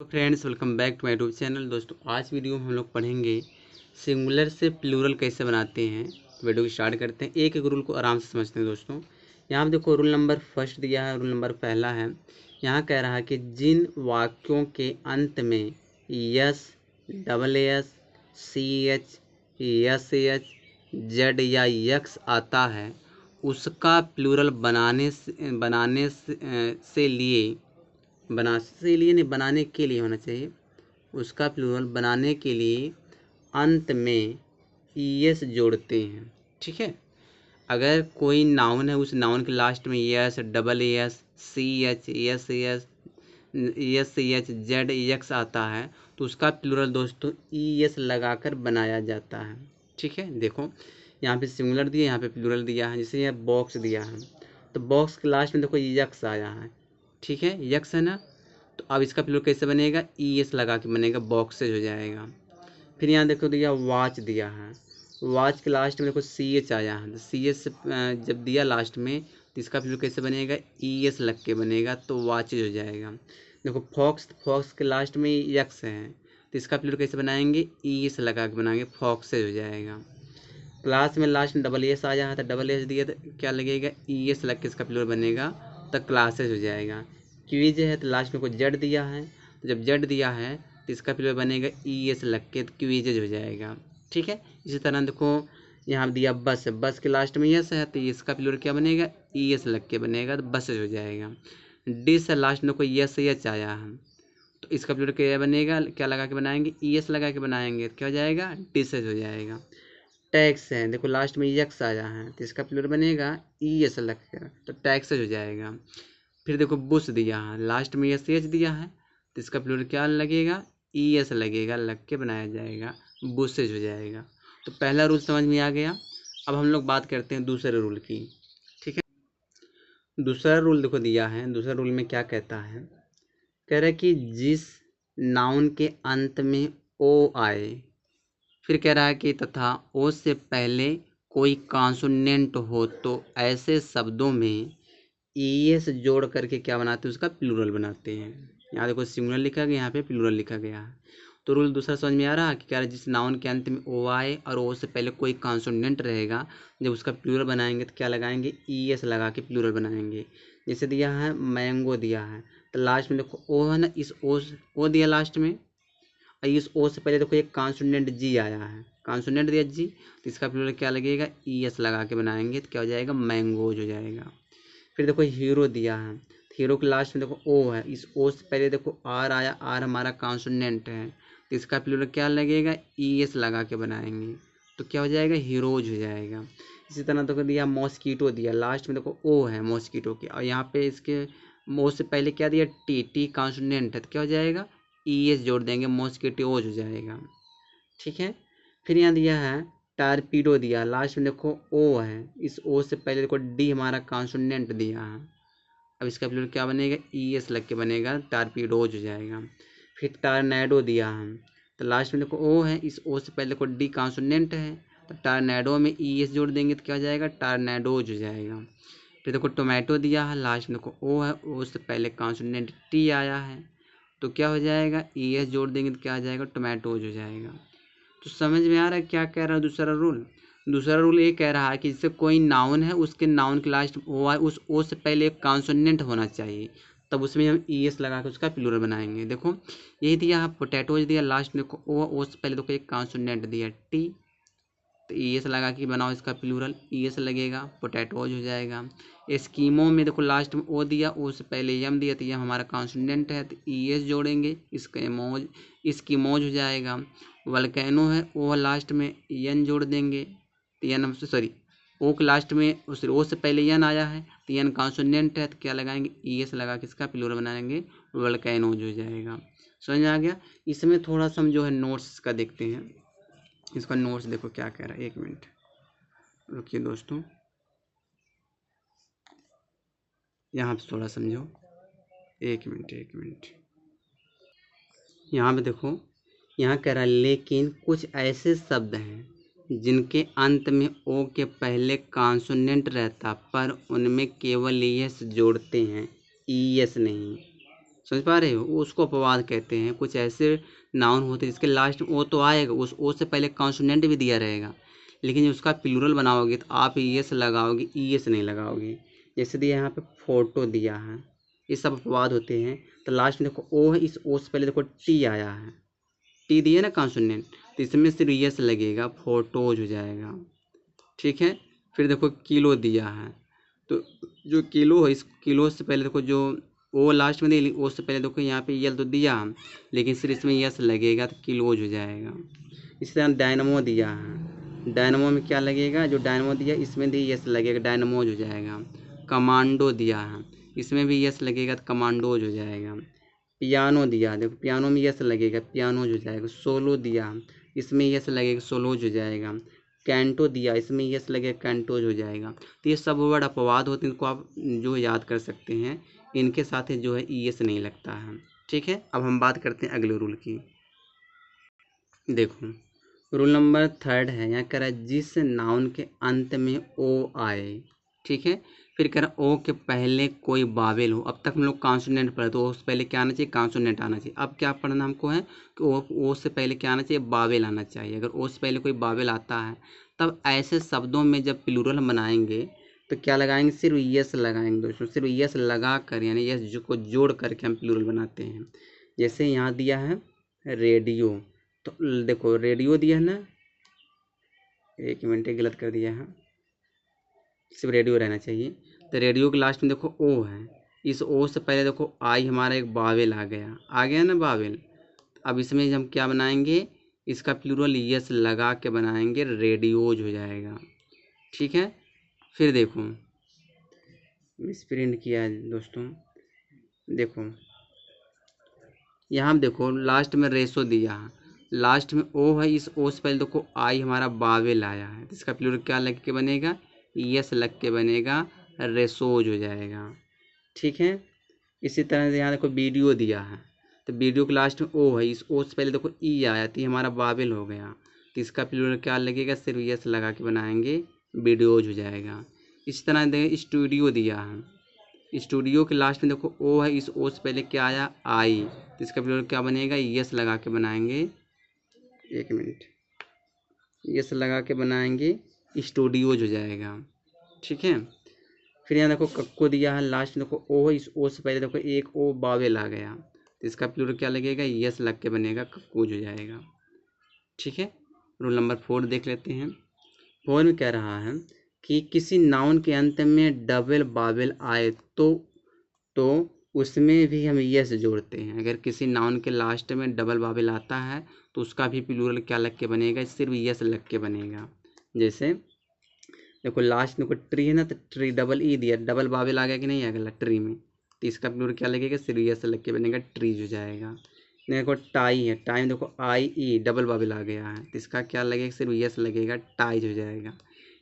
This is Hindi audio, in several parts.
Friends, welcome back to my YouTube channel. दोस्तों, आज वीडियो में हम लोग पढ़ेंगे सिंगुलर से प्लूरल कैसे बनाते हैं। वीडियो को स्टार्ट करते हैं। एक एक रूल को आराम से समझते हैं। दोस्तों, यहाँ पे देखो रूल नंबर फर्स्ट दिया है। रूल नंबर पहला है, यहाँ कह रहा है कि जिन वाक्यों के अंत में S, double S, C H, S H, Z या यक्स आता है उसका प्लूरल बनाने के लिए होना चाहिए। उसका प्लूरल बनाने के लिए अंत में ईएस जोड़ते हैं। ठीक है, अगर कोई नाउन है उस नाउन के लास्ट में S, double S, C H, S H, Z X आता है तो उसका प्लूरल दोस्तों ईएस लगाकर बनाया जाता है। ठीक है, देखो यहाँ पे सिंगुलर दिया, यहाँ पे प्लूरल दिया है। जैसे यह बॉक्स दिया है तो बॉक्स के लास्ट में देखो यक्स आया है। ठीक है, यक्स है ना, तो अब इसका प्लूरल कैसे बनेगा? ईएस लगा के बनेगा, बॉक्सेज हो जाएगा। फिर यहाँ देखो दिया वॉच दिया है। वॉच के लास्ट में देखो सी एच आया है, तो सी एच जब दिया लास्ट में तो इसका प्लूरल कैसे बनेगा? ईएस लग के बनेगा, तो वॉचेज हो जाएगा। देखो फॉक्स, फॉक्स के लास्ट में यक्स है तो इसका प्लूरल कैसे बनाएंगे? ईएस लगा के बनाएंगे, फॉक्सेज हो जाएगा। क्लास में लास्ट में डबल एस आया है तो डबल एस दिया तो क्या लगेगा? ईएस लग के इसका प्लूरल बनेगा, तो क्लासेज हो जाएगा। क्विज है तो लास्ट में कोई जेड दिया है, तो जब जेड दिया है तो इसका प्लूरल बनेगा ईएस लग के, तो क्विजेज हो जाएगा। ठीक है, इसी तरह देखो यहाँ दिया बस है, बस के लास्ट में यस है तो इसका प्लूरल क्या बनेगा? ईएस लग के बनेगा, तो बसेज हो जाएगा। डिस है, लास्ट में कोई यस एच आया है तो इसका प्लूरल क्या बनेगा? क्या लगा के बनाएंगे? ईएस लगा के बनाएंगे, तो क्या हो जाएगा? डिसेज हो जाएगा। टैक्स है, देखो लास्ट में यक्स आया है तो इसका प्लूरल बनेगा ईएस लग कर, तो टैक्सेज हो जाएगा। फिर देखो बुश दिया है, लास्ट में एस एच दिया है तो इसका प्लूरल क्या लगेगा? ईएस लगेगा, लग के बनाया जाएगा, बुशेज हो जाएगा। तो पहला रूल समझ में आ गया। अब हम लोग बात करते हैं दूसरे रूल की। ठीक है, दूसरा रूल देखो दिया है। दूसरा रूल में क्या कहता है? कह रहा है कि जिस नाउन के अंत में ओ आए, फिर कह रहा है कि तथा ओ से पहले कोई कॉन्सोनेंट हो तो ऐसे शब्दों में ईएस जोड़ करके क्या बनाते हैं? उसका प्लूरल बनाते हैं। यहाँ देखो सिंगुलर लिखा गया, यहाँ पे प्लूरल लिखा गया है। तो रूल दूसरा समझ में आ रहा है कि क्या? जिस नाउन के अंत में ओ आए और ओ से पहले कोई कॉन्सोनेंट रहेगा, जब उसका प्लूरल बनाएंगे तो क्या लगाएंगे? ईएस लगा के प्लूरल बनाएंगे। जैसे दिया है मैंगो दिया है तो लास्ट में देखो ओ है ना, इस ओ दिया लास्ट में, और इस ओ से पहले देखो एक कॉन्सोनेंट जी आया है, कॉन्सोनेंट दिया जी, तो इसका प्लूरल क्या लगेगा? ईएस लगा के बनाएंगे, तो क्या हो जाएगा? मैंगोज हो जाएगा। फिर देखो हीरो दिया है, हीरो के लास्ट में देखो ओ है, इस ओ से पहले देखो आर आया, आर हमारा कॉन्सोनेंट है तो इसका प्लूरल क्या लगेगा? ईएस लगा के बनाएंगे, तो क्या हो जाएगा? हीरोज हो जाएगा। इसी तरह देखो दिया मॉस्कीटो दिया, लास्ट में देखो ओ है मॉस्कीटो के, और यहाँ पे इसके मो से पहले क्या दिया? टी, टी कॉन्सोनेंट है तो क्या हो जाएगा? ईएस जोड़ देंगे, मॉस्कीटोज हो जाएगा। ठीक है, फिर यहाँ दिया है टारपीडो दिया, लास्ट में देखो ओ है, इस ओ से पहले देखो डी हमारा कॉन्सोनेंट दिया है, अब इसका प्लूरल क्या बनेगा? ईएस लग के बनेगा, टारपीडोज हो जाएगा। फिर टारनेडो दिया है तो लास्ट में देखो ओ है, इस ओ से पहले देखो डी कॉन्सोनेंट है तो टारनेडो में ईएस जोड़ देंगे तो क्या हो जाएगा? टारनेडोज हो जाएगा। फिर देखो टोमेटो दिया है, लास्ट में देखो ओ है, ओ से पहले कॉन्सोनेंट टी आया है तो क्या हो जाएगा? ईएस जोड़ देंगे तो क्या आ जाएगा? टोमेटोज हो जाएगा। तो समझ में आ रहा है क्या कह रहा है दूसरा रूल? दूसरा रूल ये कह रहा है कि जैसे कोई नाउन है उसके नाउन के लास्ट ओ आए, उस ओ से पहले एक कॉन्सोनेंट होना चाहिए, तब उसमें हम ईएस लगा के उसका प्लूरल बनाएंगे। देखो यही दिया है पोटैटोज दिया, लास्ट में देखो ओ से पहले देखो एक कॉन्सोनेंट दिया टी, तो ईएस लगा के बनाओ इसका प्लूरल, ईएस लगेगा, पोटैटोज हो जाएगा। एस्कीमो में देखो लास्ट में ओ दिया, ओ से पहले यम दिया तो यम हमारा कॉन्सोनेंट है तो ईएस जोड़ेंगे, इसकेमोज, इसकीमोज हो जाएगा। वल्केनो है, ओ लास्ट में यन जोड़ देंगे तो यन, सॉरी ओ के लास्ट में उस ओ से पहले यन आया है तो यन कॉन्सोनेंट है तो क्या लगाएंगे? ईएस लगा के इसका प्लूरल बनाएंगे, वल्केनोज हो जाएगा। समझ आ गया? इसमें थोड़ा सा हम जो है नोट्स का देखते हैं। इसका नोट्स देखो क्या कह रहा है, एक मिनट रुकिए दोस्तों, यहाँ पे थोड़ा समझो, एक मिनट। यहाँ पे देखो, यहाँ कह रहा है लेकिन कुछ ऐसे शब्द हैं जिनके अंत में ओ के पहले कॉन्सोनेंट रहता पर उनमें केवल एस जोड़ते हैं, ईएस नहीं। समझ पा रहे हो, उसको अपवाद कहते हैं। कुछ ऐसे नाउन होते हैं जिसके लास्ट में ओ तो आएगा, उस ओ से पहले कॉन्सोनेंट भी दिया रहेगा, लेकिन जब उसका प्लूरल बनाओगे तो आप ईएस लगाओगे, ईएस नहीं लगाओगे। जैसे दिया यहाँ पे फोटो दिया है, ये सब अपवाद होते हैं। तो लास्ट में देखो ओ है, इस ओ से पहले देखो टी आया है, टी दिया ना कॉन्सोनेंट, तो इसमें सिर्फ ईएस लगेगा, फोटोज हो जाएगा। ठीक है, फिर देखो किलो दिया है, तो जो किलो है, इस किलो से पहले देखो जो ओ लास्ट में दी, ओ से पहले देखो यहाँ पे यल तो दिया, लेकिन सिर्फ इसमें यस लगेगा तो किलोज हो जाएगा। इसी तरह डायनमो दिया है, डायनमो में क्या लगेगा, जो डायनमो दिया इसमें भी यस लगेगा, डायनमोज हो जाएगा। कमांडो दिया है, इसमें भी यस लगेगा तो कमांडोज हो जाएगा। पियानो दिया, देखो पियानो में यस लगेगा, पियानोज हो जाएगा। सोलो दिया, इसमें यस लगेगा, सोलोज हो जाएगा। कैंटो दिया, इसमें यस लगेगा, कैंटोज हो जाएगा। तो ये सब वर्ड अपवाद होते हैं, इनको आप जो याद कर सकते हैं, इनके साथ जो है ईएस नहीं लगता है। ठीक है, अब हम बात करते हैं अगले रूल की। देखो रूल नंबर 3 है, यहाँ कह रहा है जिस नाउन के अंत में ओ आए, ठीक है, फिर कह रहा ओ के पहले कोई बावेल हो। अब तक हम लोग कॉन्सोनेंट पढ़े, तो ओ से पहले क्या आना चाहिए, कॉन्सोनेंट आना चाहिए। अब क्या पढ़ना हमको है कि ओ से पहले क्या आना चाहिए, बावेल आना चाहिए। अगर ओ से पहले कोई बावेल आता है, तब ऐसे शब्दों में जब प्लूरल बनाएंगे तो क्या लगाएंगे, सिर्फ यस लगाएंगे दोस्तों, सिर्फ यस लगा कर, यानी यस को जोड़ करके हम प्लूरल बनाते हैं। जैसे यहाँ दिया है रेडियो, तो देखो रेडियो दिया है ना, एक मिनट गलत कर दिया है, सिर्फ रेडियो रहना चाहिए। तो रेडियो के लास्ट में देखो ओ है, इस ओ से पहले देखो आई हमारा एक बावेल आ गया ना बावेल। अब इसमें हम क्या बनाएंगे, इसका प्लूरल यस लगा के बनाएंगे, रेडियोज हो जाएगा। ठीक है, फिर देखो मिसप्रिंट किया है दोस्तों, देखो यहाँ देखो लास्ट में रेसो दिया है, लास्ट में ओ है, इस ओ से पहले देखो आई हमारा बावेल आया है, तो इसका प्लूरल क्या लग के बनेगा, यस लग के बनेगा, रेसोज हो जाएगा। ठीक है, इसी तरह से यहाँ देखो वीडियो दिया है, तो वीडियो के लास्ट में ओ है, इस ओ से पहले देखो ई आया, तो हमारा बावेल हो गया, तो इसका प्लूरल क्या लगेगा, सिर्फ यस लगा के बनाएंगे, वीडियोज हो जाएगा। इस तरह देखिए स्टूडियो दिया है, स्टूडियो के लास्ट में देखो ओ है, इस ओ से पहले क्या आया, आई, तो इसका प्लूरल क्या बनेगा, यस लगा के बनाएंगे, एक मिनट, यस लगा के बनाएंगे, स्टूडियोज हो जाएगा। ठीक है, फिर यहाँ देखो कक्को दिया है, लास्ट में देखो ओ है, इस ओ से पहले देखो एक ओ बावेल आ गया, तो इसका प्लूरल क्या लगेगा, यस लग के बनेगा, कक्कोज हो जाएगा। ठीक है, रूल नंबर 4 देख लेते हैं। 4 में कह रहा है कि किसी नाउन के अंत में डबल बावेल आए तो उसमें भी हम यस जोड़ते हैं। अगर किसी नाउन के लास्ट में डबल बावेल आता है तो उसका भी प्लूरल क्या लग के बनेगा, सिर्फ यस लग के बनेगा। जैसे देखो लास्ट में कोई ट्री है ना, तो ट्री डबल ई दिया, डबल बावेल आ गया कि नहीं आ गया ट्री में, तो इसका प्लूरल क्या लगेगा, सिर्फ यस लग के बनेगा, ट्रीज हो जाएगा। देखो टाई है, टाई में देखो आई ई डबल बावेल आ गया है, तो इसका क्या लगेगा, सिर्फ यस लगेगा, टाइज हो जाएगा।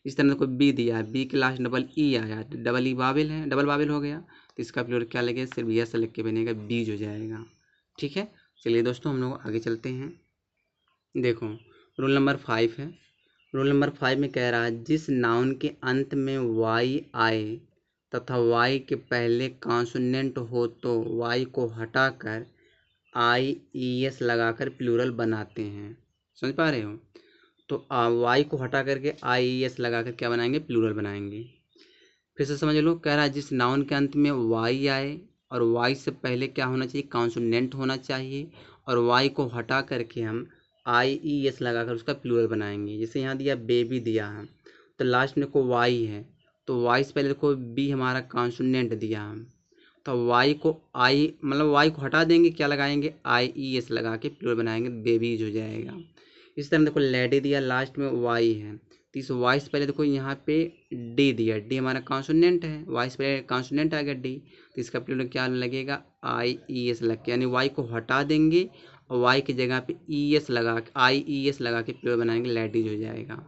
इस तरह देखो बी दिया है, बी के लास्ट डबल ई आया, डबल ई बावेल है, डबल बावेल हो गया, तो इसका प्लूरल क्या लगेगा, सिर्फ यस लग के बनेगा, बीज हो जाएगा। ठीक है, चलिए दोस्तों हम लोग आगे चलते हैं। देखो रूल नंबर 5 है, रूल नंबर 5 में कह रहा है जिस नाउन के अंत में वाई आए तथा वाई के पहले कॉन्सोनेंट हो तो वाई को हटाकर आई ई एस लगाकर प्लूरल बनाते हैं। समझ पा रहे हो, तो वाई को हटा करके आई ई एस लगाकर क्या बनाएंगे, प्लूरल बनाएंगे। फिर से समझ लो, कह रहा है जिस नाउन के अंत में वाई आए और वाई से पहले क्या होना चाहिए, कॉन्सोनेंट होना चाहिए, और वाई को हटा करके हम आई ई एस लगाकर उसका प्लूरल बनाएंगे। जैसे यहाँ दिया बेबी दिया है, तो लास्ट में को वाई है, तो वाई से पहले देखो बी हमारा कॉन्सोनेंट दिया हम, तो वाई को आई मतलब वाई को हटा देंगे, क्या लगाएंगे, आई ई एस लगा के प्लूरल बनाएंगे, बेबीज हो जाएगा। इस तरह देखो लेडी दिया, लास्ट में वाई है, तो इस वाई से पहले देखो यहाँ पे डी दिया, डी हमारा कॉन्सोनेंट है, वाई से पहले कॉन्सोनेंट आ गया डी, तो इसका प्लूरल क्या लगेगा, आई ई एस लग के, यानी वाई को हटा देंगे और वाई की जगह पे ई एस लगा के आई ई एस लगा के प्लूरल बनाएंगे, लेडीज हो जाएगा।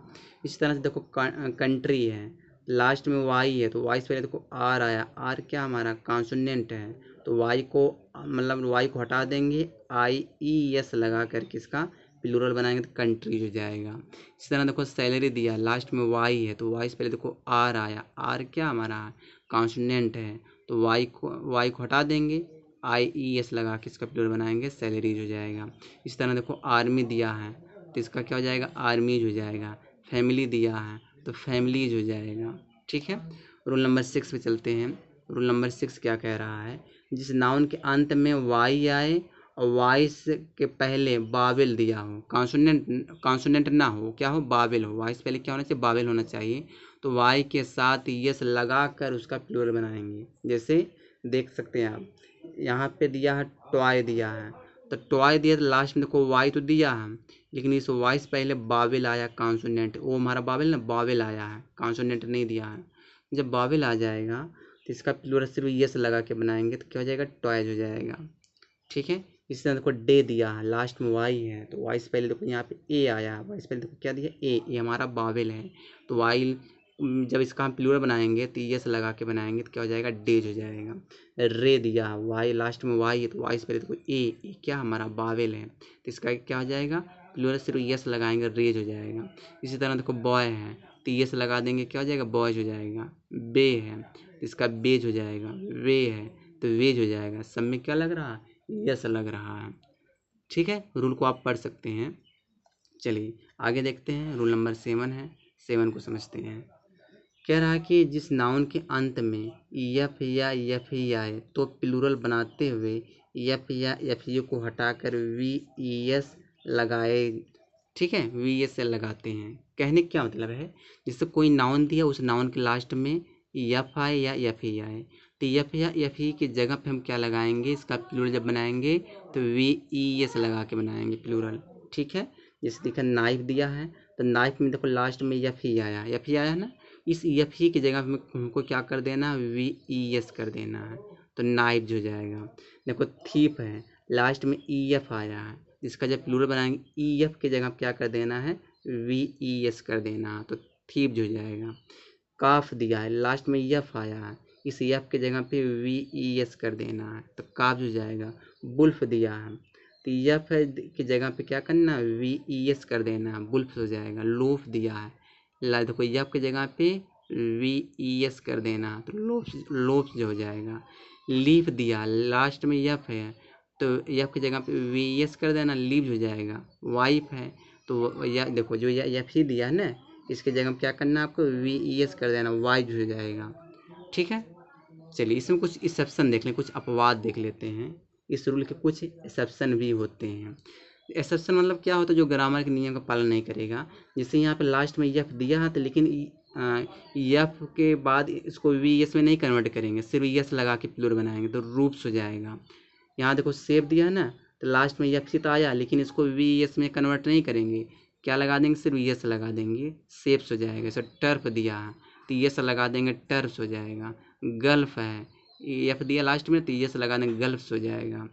इस तरह से देखो कंट्री है, लास्ट में वाई है, तो वाई से पहले देखो आर आया, आर क्या हमारा कॉन्सोनेंट है, तो वाई को मतलब वाई को हटा देंगे, आई ई एस लगा करके इसका प्लूरल बनाएंगे तो कंट्रीज हो जाएगा। इसी तरह देखो सैलरी दिया, लास्ट में वाई है, तो वाई से पहले देखो आर आया, आर क्या हमारा कॉन्सोनेंट है, तो वाई को हटा देंगे, IES लगा के इसका प्लूरल बनाएंगे सैलरीज हो जाएगा। इस तरह देखो आर्मी दिया है तो इसका क्या हो जाएगा, आर्मीज हो जाएगा। फैमिली दिया है तो फैमिलीज हो जाएगा। ठीक है, रूल नंबर 6 पे चलते हैं। रूल नंबर 6 क्या कह रहा है, जिस नाउन के अंत में वाई आए और वाई के पहले बाबिल दिया हो, कॉन्सोनेंट ना हो, क्या हो, बाबिल हो। वाई से पहले क्या होना चाहिए, बाबिल होना चाहिए। तो वाई के साथ यस लगा कर उसका प्लूरल बनाएंगे। जैसे देख सकते हैं आप, यहाँ पे दिया है टॉय दिया है, तो टॉय दिया तो लास्ट में देखो वाई तो दिया है, लेकिन इस वाई से पहले बाबिल आया कॉन्सोनेंट, वो हमारा बाबिल ना, बाबिल आया है, कॉन्सोनेंट नहीं दिया है। जब बाबिल आ जाएगा तो इसका प्लूरल सिर्फ यस लगा के बनाएंगे तो क्या हो जाएगा, टॉयज हो जाएगा। ठीक है, इस तरह देखो डे दिया है, लास्ट में वाई है तो वाई से पहले देखो यहाँ पे ए आया है, वाई से पहले देखो क्या दिया, ए हमारा बाबिल है। तो वाई जब इसका हम प्लूरल बनाएंगे तो यस लगा के बनाएंगे तो क्या हो जाएगा, डेज हो जाएगा। रे दिया है, वाई लास्ट में वाई है तो वाई से पहले देखो ए क्या हमारा बाबिल है तो इसका क्या हो जाएगा, प्लूरल सिर्फ यस लगाएंगे, रेज हो जाएगा। इसी तरह देखो बॉय है तो यस लगा देंगे, क्या हो जाएगा, बॉयज हो जाएगा। बे है तो इसका बेज हो जाएगा। वे है तो वेज हो जाएगा। सब में क्या लग रहा है, यस लग रहा है। ठीक है, रूल को आप पढ़ सकते हैं। चलिए आगे देखते हैं, रूल नंबर 7 है, 7 को समझते हैं। कह रहा है कि जिस नाउन के अंत में यफ या यफ ही आए तो प्लूरल बनाते हुए यफ या यफ यू को हटाकर वी ई एस लगाए। ठीक है, वी एस से लगाते हैं। कहने का क्या मतलब है, जिससे कोई नाउन दिया उस नाउन के लास्ट में यफ आए या यफ ही आए तो यफ या यफ ही की जगह पे हम क्या लगाएंगे, इसका प्लूरल जब बनाएंगे तो वी ई एस लगा के बनाएंगे प्लूरल। ठीक है, जैसे देखा नाइफ दिया है तो नाइफ में देखो लास्ट में यफ ही आया, यफ ही आया ना, इस एफ ही की जगह में हमको क्या कर देना, वी ई एस कर देना है तो नाइफ हो जाएगा। देखो थीप है, लास्ट में ई एफ आया है, इसका जब प्लूरल बनाएंगे ई एफ की जगह क्या कर देना है, वी ई एस कर देना है तो थीप हो जाएगा। काफ दिया है, लास्ट में एफ आया है, इस एफ की जगह पे वी ई एस कर देना है तो काफ हो जाएगा। बुल्फ दिया है तो एफ की जगह पे क्या करना है, वी ई एस कर देना है, बुल्फ हो जाएगा। लोफ दिया है, देखो यफ की जगह पे वी ई एस कर देना तो लोप्स जो हो जाएगा। लीफ दिया, लास्ट में यफ है तो यफ की जगह पे वी एस कर देना, लीव हो जाएगा। वाइफ है तो देखो जो यफ ही दिया है ना, इसकी जगह क्या करना है आपको, वी ई एस कर देना, वाइज हो जाएगा। ठीक है, चलिए इसमें कुछ एक्सेप्शन देख लें, कुछ अपवाद देख लेते हैं। इस रूल के कुछ एक्सेप्शन भी होते हैं। एक्सेप्शन मतलब क्या होता है, जो ग्रामर के नियम का पालन नहीं करेगा। जैसे यहाँ पे लास्ट में यफ दिया है तो लेकिन यफ के बाद इसको वी एस में नहीं कन्वर्ट करेंगे, सिर्फ यस लगा के प्लूरल बनाएंगे तो रूप्स हो जाएगा। यहाँ देखो सेफ दिया है ना, तो लास्ट में यफ तो आया लेकिन इसको वी एस में कन्वर्ट नहीं करेंगे, क्या लगा देंगे, सिर्फ यस लगा देंगे, सेप्स हो जाएगा। जैसे टर्फ दिया है तो यस लगा देंगे, टर्फ्स हो जाएगा। गल्फ है, एफ दिया लास्ट में तो यस लगा देंगे, गल्फ्स हो जाएगा।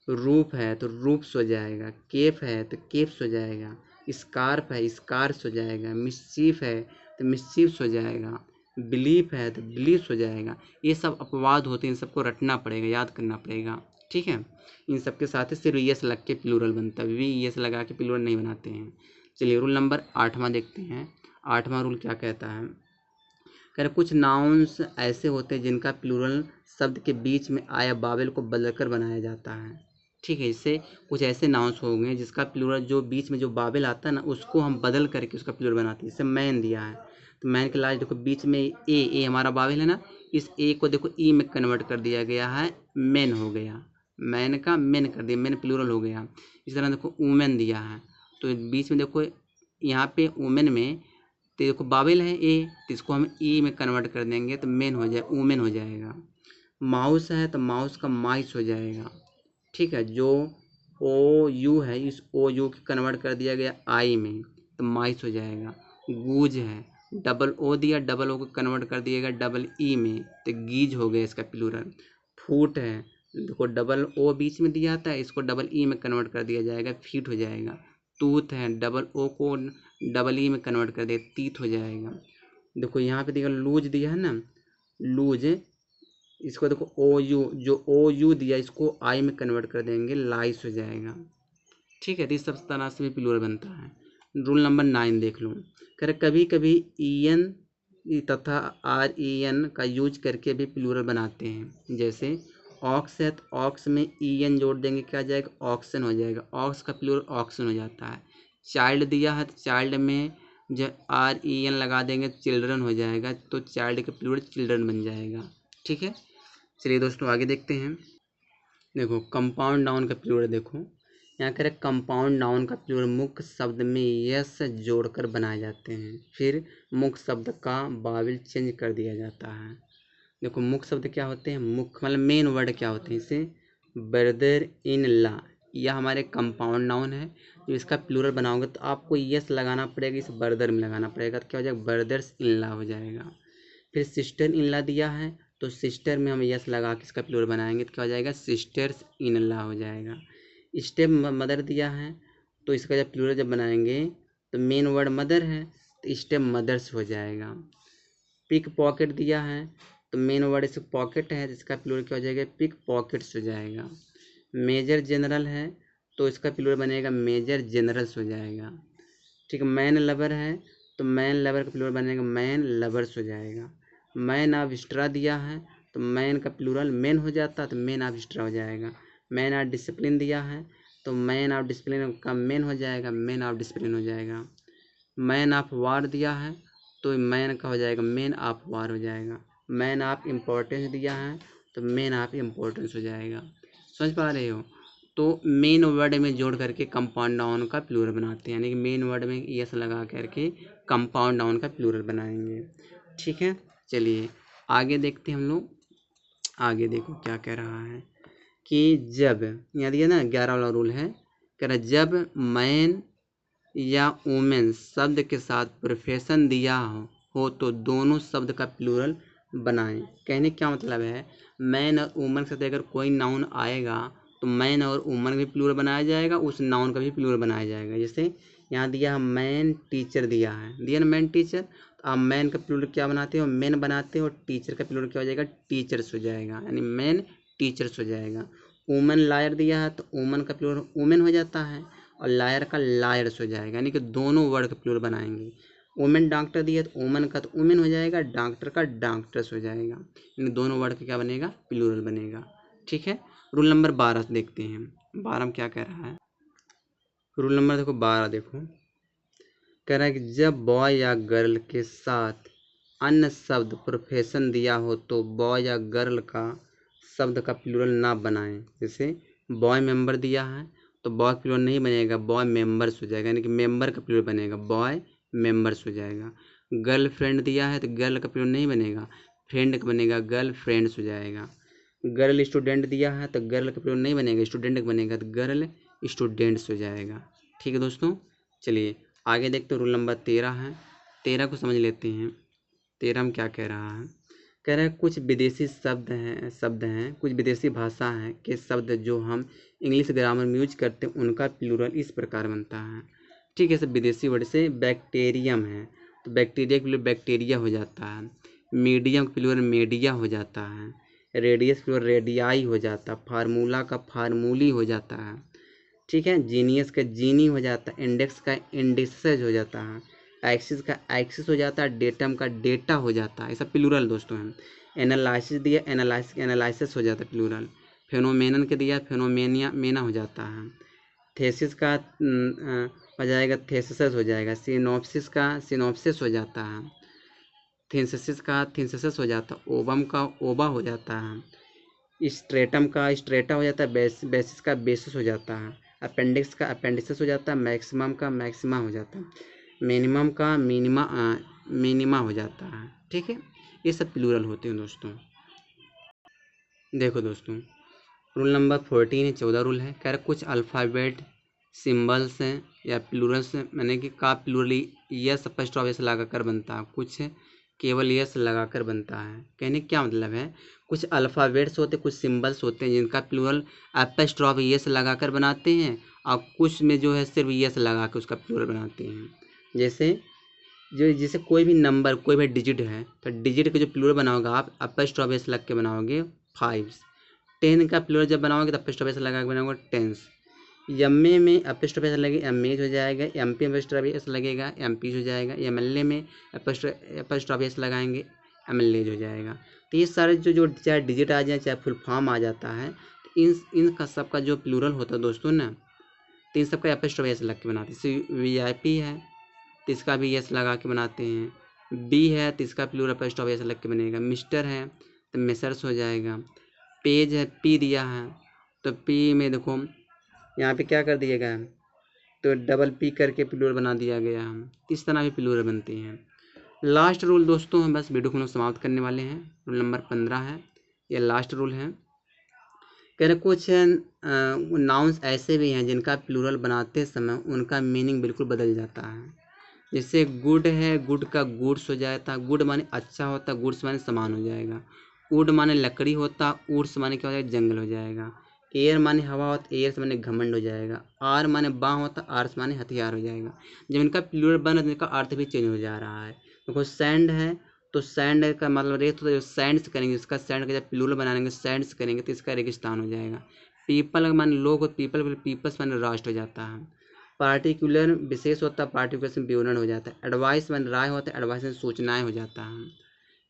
रूफ है तो रूफ्स हो जाएगा। केफ है तो केप्स हो जाएगा। स्कार्फ है, स्कार्स हो जाएगा। मिस्चीफ है तो मिस्चीफ्स हो जाएगा। बिलीफ है तो बिलीफ्स हो जाएगा। ये सब अपवाद होते हैं, इन सबको रटना पड़ेगा, याद करना पड़ेगा। ठीक है, इन सब के साथ सिर्फ यस लग के प्लूरल बनता है, वी यस लगा के प्लूरल नहीं बनाते हैं। चलिए रूल नंबर 8वां देखते हैं। 8वां रूल क्या कहता है, कह रहे कुछ नाउन्स ऐसे होते हैं जिनका प्लूरल शब्द के बीच में आया बाबिल को बदलकर बनाया जाता है। ठीक है, इससे कुछ ऐसे नाउन्स हो गए जिसका प्लूरल जो बीच में जो बाबिल आता है ना, उसको हम बदल करके उसका प्लूरल बनाते हैं। जैसे मैन दिया है तो मैन के लास्ट देखो बीच में ए हमारा बाबिल है ना, इस ए को देखो ई में कन्वर्ट कर दिया गया है, मैन हो गया। मैन का मैन कर दिया, मैन प्लूरल हो गया। इस तरह देखो वुमेन दिया है तो बीच में देखो यहाँ पे वुमेन में तो देखो बाबिल है ए, तो इसको हम ई में कन्वर्ट कर देंगे तो मेन हो जाए, वुमेन हो जाएगा। माउस है तो माउस का माइस हो जाएगा। ठीक है, जो ओ यू है इस ओ यू को कन्वर्ट कर दिया गया आई में तो माइस हो जाएगा। गूज है, डबल ओ दिया, डबल ओ को कन्वर्ट कर दिएगा डबल ई में तो गीज हो गया इसका प्लूरल। फूट है, देखो डबल ओ बीच में दिया था, इसको डबल ई में कन्वर्ट कर दिया जाएगा, फीट हो जाएगा। टूथ है, डबल ओ को डबल ई में कन्वर्ट कर दिया, तीत हो जाएगा। देखो यहाँ पे देखो लूज दिया है ना, लूज, इसको देखो ओ यू, जो ओ यू दिया इसको आई में कन्वर्ट कर देंगे, लाइस हो जाएगा। ठीक है, तो इस सब तरह से भी प्लूरल बनता है। रूल नंबर 9 देख लो, कह रहे कभी कभी ई एन तथा आर ई एन का यूज करके भी प्लूरल बनाते हैं। जैसे ऑक्स है तो ऑक्स में EN जोड़ देंगे, क्या आ जाएगा, ऑक्सन हो जाएगा। ऑक्स का प्लूरल ऑक्सन हो जाता है। चाइल्ड दिया है तो चाइल्ड में जब REN लगा देंगे चिल्ड्रन हो जाएगा, तो चाइल्ड का प्लूरल चिल्ड्रन बन जाएगा। ठीक है, चलिए दोस्तों आगे देखते हैं। देखो कंपाउंड नाउन का प्लूरल, देखो यहाँ कह रहे कंपाउंड नाउन का प्लूरल मुख्य शब्द में यस जोड़कर बनाए जाते हैं, फिर मुख्य शब्द का बाविल चेंज कर दिया जाता है। देखो मुख्य शब्द क्या होते हैं, मुख्य मतलब मेन वर्ड क्या होते हैं, इसे ब्रदर इन ला, यह हमारे कंपाउंड नाउन है। जो इसका प्लूरल बनाओगे तो आपको यस लगाना पड़ेगा, इस ब्रदर में लगाना पड़ेगा, तो क्या हो जाएगा, ब्रदर्स इन ला हो जाएगा। फिर सिस्टर इन ला दिया है तो सिस्टर में हम यस लगा के इसका प्लूरल बनाएंगे तो क्या हो जाएगा, सिस्टर्स इन ला हो जाएगा। स्टेप मदर दिया है तो इसका जब प्लूरल जब बनाएंगे तो मेन वर्ड मदर है तो स्टेप मदर्स हो जाएगा। पिक पॉकेट दिया है तो मेन वर्ड इस पॉकेट है, इसका प्लूरल क्या हो जाएगा, पिक पॉकेट्स हो जाएगा। मेजर जनरल है तो इसका प्लूरल बनेगा मेजर जनरल्स हो जाएगा। ठीक है, मैन लवर है तो मैन लवर का प्लूरल बनेगा मैन लवर्स हो जाएगा। मैन ऑफ स्ट्रा दिया है तो मैन का प्लूरल मैन हो जाता है तो मैन ऑफ स्ट्रा हो जाएगा। मैन ऑफ डिसिप्लिन दिया है तो मैन ऑफ डिसिप्लिन का मैन हो जाएगा, मैन ऑफ डिसिप्लिन हो जाएगा। मैन ऑफ वार दिया है तो मैन का हो जाएगा मैन ऑफ वार हो जाएगा। मैन ऑफ इम्पोर्टेंस दिया है तो मैन ऑफ इम्पोर्टेंस हो जाएगा। समझ पा रहे हो, तो मेन वर्ड में जोड़ करके कंपाउंड नाउन का प्लूरल बनाते हैं, यानी कि मेन वर्ड में यस लगा करके कंपाउंड नाउन का प्लूरल बनाएंगे। ठीक है, चलिए आगे देखते हैं हम लोग। आगे देखो क्या कह रहा है कि जब, यहाँ दिया ना 11 वाला रूल है, कह रहा जब मैन या वुमेन शब्द के साथ प्रोफेशन दिया हो तो दोनों शब्द का प्लूरल बनाएं। कहने क्या मतलब है, मैन और वुमन के साथ अगर कोई नाउन आएगा तो मैन और वुमन का भी प्लूरल बनाया जाएगा, उस नाउन का भी प्लूरल बनाया जाएगा। जैसे यहाँ दिया है मैन टीचर दिया है ना मैन टीचर, तो आप मैन का प्लूरल क्या बनाते हो, मैन बनाते हो, टीचर का प्लूरल क्या हो जाएगा, टीचर्स हो जाएगा, यानी मैन टीचर्स हो जाएगा। वुमन लायर दिया है तो वुमन का प्लूरल वुमेन हो जाता है और लायर का लायर्स हो जाएगा, यानी कि दोनों वर्ड का प्लूरल बनाएंगे। वुमेन डॉक्टर दिया तो वुमन का तो वुमेन हो जाएगा, डॉक्टर का डॉक्टर्स हो जाएगा, यानी दोनों वर्ड का क्या बनेगा, प्लूरल बनेगा। ठीक है, रूल नंबर 12 देखते हैं। 12 में क्या कह रहा है, रूल नंबर देखो 12, देखो कह रहा है कि जब बॉय या गर्ल के साथ अन्य शब्द प्रोफेशन दिया हो तो बॉय या गर्ल का शब्द का प्लूरल ना बनाएं। जैसे बॉय मेंबर दिया है तो बॉय प्लूरल नहीं बनेगा, बॉय मेंबर्स हो जाएगा, यानी कि मेंबर का प्लूरल बनेगा, बॉय मेंबर्स हो जाएगा। गर्ल फ्रेंड दिया है तो गर्ल का प्लूरल नहीं बनेगा, फ्रेंड का बनेगा, गर्ल फ्रेंड्स हो जाएगा। गर्ल स्टूडेंट दिया है तो गर्ल का प्लूरल नहीं बनेगा, स्टूडेंट का बनेगा, तो गर्ल स्टूडेंट्स हो जाएगा। ठीक है दोस्तों, चलिए आगे देखते हैं। रूल नंबर 13 है, 13 को समझ लेते हैं। 13 में क्या कह रहा है, कह रहा है कुछ विदेशी शब्द हैं कुछ विदेशी भाषा है के शब्द जो हम इंग्लिश ग्रामर में यूज करते हैं उनका प्लूरल इस प्रकार बनता है। ठीक है, सब विदेशी वर्ड से बैक्टीरियम है तो बैक्टीरिया का प्लूरल बैक्टीरिया हो जाता है। मीडियम का प्लूरल मीडिया हो जाता है। रेडियस प्लूरल रेडियाई हो जाता है। फार्मूला का फार्मूली हो जाता है। ठीक है, जीनियस का जीनी हो जाता है। इंडेक्स का इंडिसेज हो जाता है। एक्सिस का एक्सिस हो जाता है। डेटम का डेटा हो जाता है। ये सब प्लूरल दोस्तों हैं। एनालिसिस दिया एनालिसिस हो जाता है प्लूरल। फेनोमेनन के दिया फेनोमेनिया मेना हो जाता है। थेसिस का हो जाएगा थेसिस हो जाएगा। सिनॉप्सिस का सिनॉप्सिस हो जाता है। थिंसिस का थिंसिस हो जाता है। ओबम का ओबा हो जाता है। स्ट्रेटम का स्ट्रेटा हो जाता है। बेसिस का बेसिस हो जाता है। अपेंडिक्स का अपेंडिक्स हो जाता है। मैक्सिमम का मैक्सिमा हो जाता है। मिनिमम का मिनिमा हो जाता है। ठीक है, ये सब प्लूरल होते हैं दोस्तों। देखो दोस्तों, रूल नंबर 14 है, 14 रूल है। कह रहा कुछ अल्फ़ाबेट सिंबल्स हैं या प्लूरल्स हैं, मैंने कि का प्लूरल यस अपस्ट्रॉफ एस लगाकर बनता है, कुछ केवल यस लगाकर बनता है। कहने क्या मतलब है, कुछ अल्फ़ाबेट्स होते कुछ सिंबल्स होते हैं जिनका प्लूरल अपस्ट्रॉफ यस लगाकर बनाते हैं और कुछ में जो है सिर्फ यस लगा कर उसका प्लूरल बनाते हैं। जैसे कोई भी नंबर कोई भी डिजिट है तो डिजिट का जो प्लूरल बनाओगे आप अपस्ट्रॉफ एस लग के बनाओगे 5। 10 का प्लूरल जब बनाओगे तो अपस्ट्रॉफ एस लगा के बनाओगे 10। एमए में अपस्ट्रॉफ एस लगेगा एमएज हो जाएगा। एमपी में अपस्ट्रॉफ एस लगेगा एमपी हो जाएगा। एमएलए में अपस्ट्रॉफ एस लगाएंगे एमएलए हो जाएगा। तो ये सारे जो चाहे डिजिट आ जाए चाहे फुल फॉर्म आ जाता है, तो इन का सबका जो प्लूरल होता है दोस्तों ना, तो इन सबका एपोस्ट्रोफी एस लग के बनाते हैं। जैसे VIP है तो इसका भी एस लगा के बनाते हैं। B है तो इसका प्लूरल एपोस्ट्रोफी एस लग के बनेगा। मिस्टर है तो मेसर्स हो जाएगा। पेज है P दिया है तो P में देखो यहाँ पे क्या कर दिया गया है, तो डबल P करके प्लूरल बना दिया गया है। इस तरह भी प्लूरल बनते हैं। लास्ट रूल दोस्तों हम बस वीडियो को हम लोग समाप्त करने वाले हैं। रूल नंबर 15 है, ये लास्ट रूल है। कह रहे कुछ नाउन्स ऐसे भी हैं जिनका प्लूरल बनाते समय उनका मीनिंग बिल्कुल बदल जाता है। जैसे गुड है, गुड का गुड्स हो जाता, गुड माने अच्छा होता, गुड्स माने सामान हो जाएगा। वुड माने लकड़ी होता, वुड्स माने क्या हो जाएगा, जंगल हो जाएगा। एयर माने हवा होता, एयर्स माने घमंड हो जाएगा। आर माने बाँ होता, आर्स माने हथियार हो जाएगा। जब इनका प्लूरल बना तो इनका अर्थ भी चेंज हो जा रहा है। देखो सैंड है तो सैंड का मतलब रेत होता है, जो सैंड्स करेंगे, इसका सैंड का जब प्लूरल बनाएंगे सैंड्स करेंगे तो इसका रेगिस्तान हो जाएगा। पीपल माने लोग हो, पीपल्स माने राष्ट्र हो जाता है। पार्टिकुलर विशेष होता है, पार्टिकुलर में विवरण हो जाता है। एडवाइस माने राय होता है, एडवाइस में सूचनाएं हो जाता है।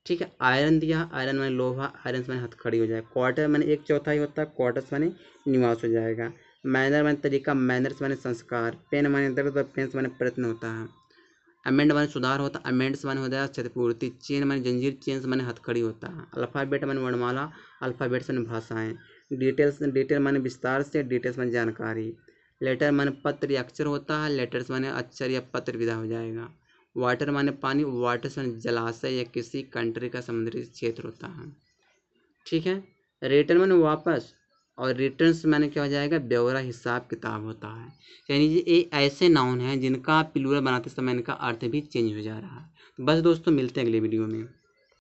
ठीक है। आयरन दिया, आयरन माने लोहा, आयरन माने हथकड़ी हो जाएगा। क्वार्टर माने 1/4 होता है, क्वार्टर्स माने निवास हो जाएगा। मैनर माने तरीका, मैनर्स माने संस्कार। पेन माने दर्द, पेन्स माने प्रयत्न होता है। अमेंड माने सुधार होता है, अमेंड्स माने हो जाएगा क्षतिपूर्ति। चेन माने जंजीर, चेन्स माने हथकड़ी होता है। अल्फ़ाबेट माने वर्णमाला, अल्फ़ाबेट्स माने भाषाएं। डिटेल माने विस्तार से, डिटेल्स माने जानकारी। लेटर माने पत्र या अक्षर होता है, लेटर्स माने अक्षर या पत्र विदा हो जाएगा। वाटर माने पानी, वाटर्स माने जलाशय या किसी कंट्री का समुद्री क्षेत्र होता है। ठीक है। रिटर्न माने वापस, और रिटर्न्स माने क्या हो जाएगा, ब्यौरा, हिसाब किताब होता है। यानी ये ऐसे नाउन हैं जिनका प्लूरल बनाते समय इनका अर्थ भी चेंज हो जा रहा है। बस दोस्तों मिलते हैं अगले वीडियो में।